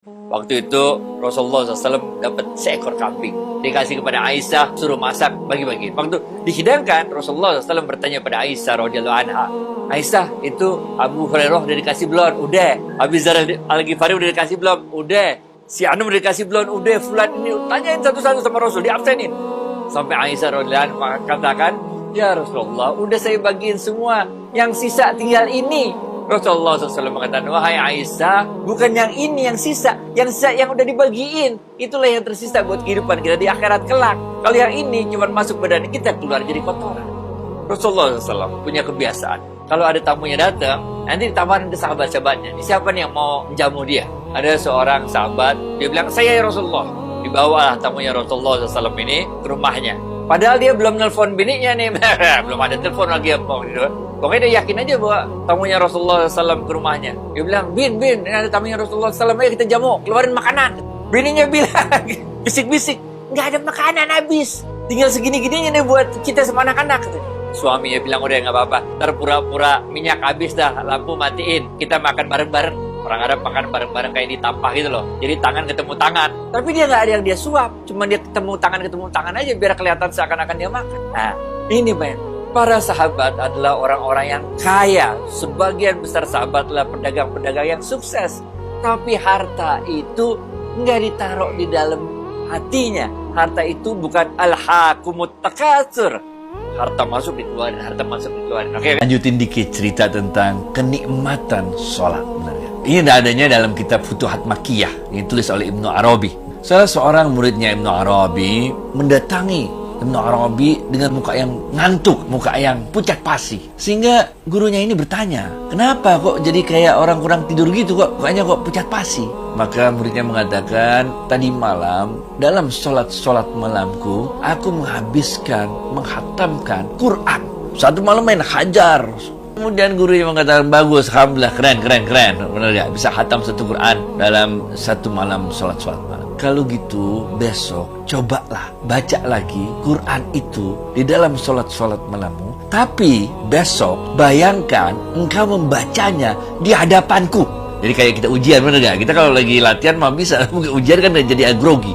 Waktu itu Rasulullah SAW dapat seekor kambing, dikasih kepada Aisyah, suruh masak, bagi-bagi. Waktu dihidangkan, Rasulullah SAW bertanya pada Aisyah radhiyallahu anha, Aisyah, itu Abu Hurairah udah dikasih belum? Udah. Abi Dzar Al-Ghifari udah dikasih belum? Udah. Si Anum udah dikasih belum? Udah. Fulan ini tanyain satu-satu sama Rasul, diabsenin. Sampai Aisyah radhiyallahu anha katakan, ya Rasulullah, udah saya bagiin semua, yang sisa tinggal ini. Rasulullah SAW mengatakan, wahai Aisyah, bukan yang ini yang sisa yang udah dibagiin, itulah yang tersisa buat kehidupan kita di akhirat kelak. Kalau yang ini cuma masuk badan kita, keluar jadi kotoran. Rasulullah SAW punya kebiasaan, kalau ada tamunya datang, nanti ditawarin ke sahabat-sahabatnya, ini siapa nih yang mau menjamu dia? Ada seorang sahabat, dia bilang, saya ya Rasulullah. Dibawalah tamunya Rasulullah SAW ini ke rumahnya. Padahal dia belum nelpon bininya nih, belum ada telepon lagi apa gitu. Pokoknya dia yakin aja bahwa tamunya Rasulullah SAW ke rumahnya. Dia bilang, Bin, ini ada tamunya Rasulullah SAW, ayo kita jamu, keluarin makanan. Bininya bilang, bisik-bisik, nggak ada makanan habis. Tinggal segini-gininya nih buat kita sama anak-anak. Suaminya bilang, udah nggak apa-apa, ntar pura-pura minyak habis dah, lampu matiin, kita makan bareng-bareng. Orang Arab makan bareng-bareng kayak ditampah gitu loh. Jadi tangan ketemu tangan. Tapi dia nggak ada yang dia suap. Cuma dia ketemu tangan aja biar kelihatan seakan-akan dia makan. Nah, ini men. Para sahabat adalah orang-orang yang kaya. Sebagian besar sahabat adalah pedagang-pedagang yang sukses. Tapi harta itu nggak ditaruh di dalam hatinya. Harta itu bukan al-hakumut takatsur. Harta masuk dikeluarin, harta masuk dikeluarin. Oke. Lanjutin dikit cerita tentang kenikmatan sholat. Benar ya? Ini adanya dalam kitab Futuhat Makkiyah yang ditulis oleh Ibnu Arabi. Salah seorang muridnya Ibnu Arabi mendatangi Ibnu Arabi dengan muka yang ngantuk, muka yang pucat pasi. Sehingga gurunya ini bertanya, kenapa kok jadi kayak orang kurang tidur gitu, kayaknya kok pucat pasi? Maka muridnya mengatakan, tadi malam dalam sholat malamku, aku menghatamkan Quran. Satu malam main hajar. Kemudian gurunya mengatakan, bagus, alhamdulillah, keren. Benar gak? Bisa hatam satu Quran dalam satu malam sholat malam. Kalau gitu, besok cobalah baca lagi Quran itu di dalam sholat malammu. Tapi besok bayangkan engkau membacanya di hadapanku. Jadi kayak kita ujian, benar gak? Kita kalau lagi latihan mah bisa, mungkin ujian kan jadi grogi.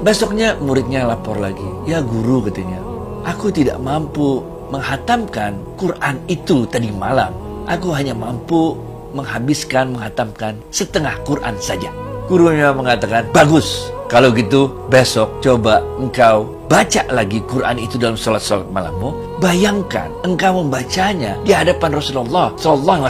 Besoknya muridnya lapor lagi, ya guru katanya, aku tidak mampu menghatamkan Quran itu tadi malam. Aku hanya mampu menghatamkan setengah Quran saja. Gurunya mengatakan, bagus. Kalau gitu besok coba engkau baca lagi Quran itu dalam sholat malammu. Bayangkan engkau membacanya di hadapan Rasulullah SAW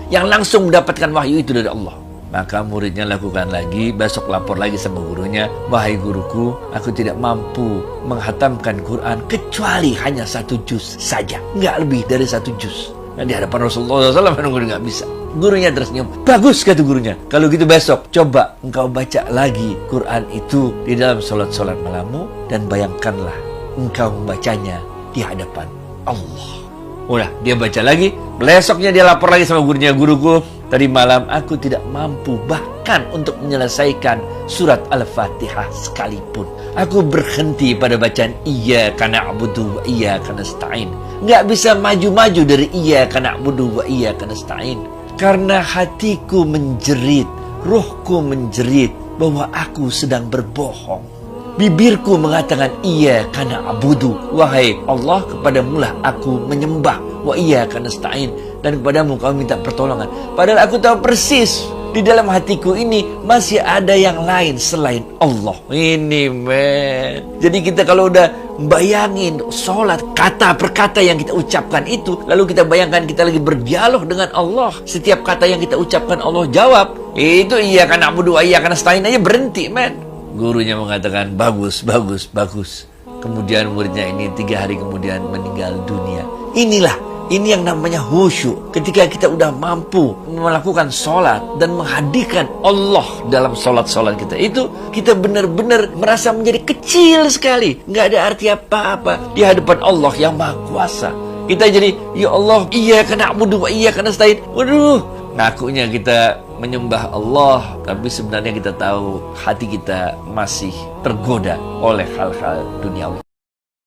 yang langsung mendapatkan wahyu itu dari Allah. Maka muridnya lakukan lagi, besok lapor lagi sama gurunya, wahai guruku, aku tidak mampu menghatamkan Quran kecuali hanya 1 juz saja, nggak lebih dari 1 juz. Nah, di hadapan Rasulullah SAW nggak bisa. Gurunya tersenyum, bagus kata gurunya. Kalau gitu besok coba engkau baca lagi Quran itu di dalam sholat malammu, dan bayangkanlah engkau membacanya di hadapan Allah. Udah, dia baca lagi. Besoknya dia lapor lagi sama gurunya, guruku, tadi malam aku tidak mampu bahkan untuk menyelesaikan surat Al-Fatihah sekalipun. Aku berhenti pada bacaan Iyyaka na'budu wa iyyaka nasta'in. Nggak bisa maju-maju dari Iyyaka na'budu wa iyyaka nasta'in. Karena hatiku menjerit, rohku menjerit bahwa aku sedang berbohong. Bibirku mengatakan Iyyaka na'budu, wahai Allah, kepadamulah aku menyembah, wa iyyaka nasta'in, dan kepadamu kami minta pertolongan. Padahal aku tahu persis di dalam hatiku ini masih ada yang lain selain Allah. Ini men. Jadi kita kalau udah bayangin sholat, kata per kata yang kita ucapkan itu, lalu kita bayangkan kita lagi berdialog dengan Allah. Setiap kata yang kita ucapkan Allah jawab. Itu Iyyaka na'budu wa iyyaka nasta'in aja berhenti men. Gurunya mengatakan, bagus. Kemudian muridnya ini 3 hari kemudian meninggal dunia. Ini yang namanya khusyuk. Ketika kita udah mampu melakukan sholat dan menghadirkan Allah dalam sholat kita itu, kita benar-benar merasa menjadi kecil sekali. Nggak ada arti apa-apa di hadapan Allah yang Maha Kuasa. Kita jadi, ya Allah, Iyyaka na'budu wa iyyaka nasta'in. Waduh, ngakunya kita menyembah Allah, tapi sebenarnya kita tahu hati kita masih tergoda oleh hal-hal duniawi.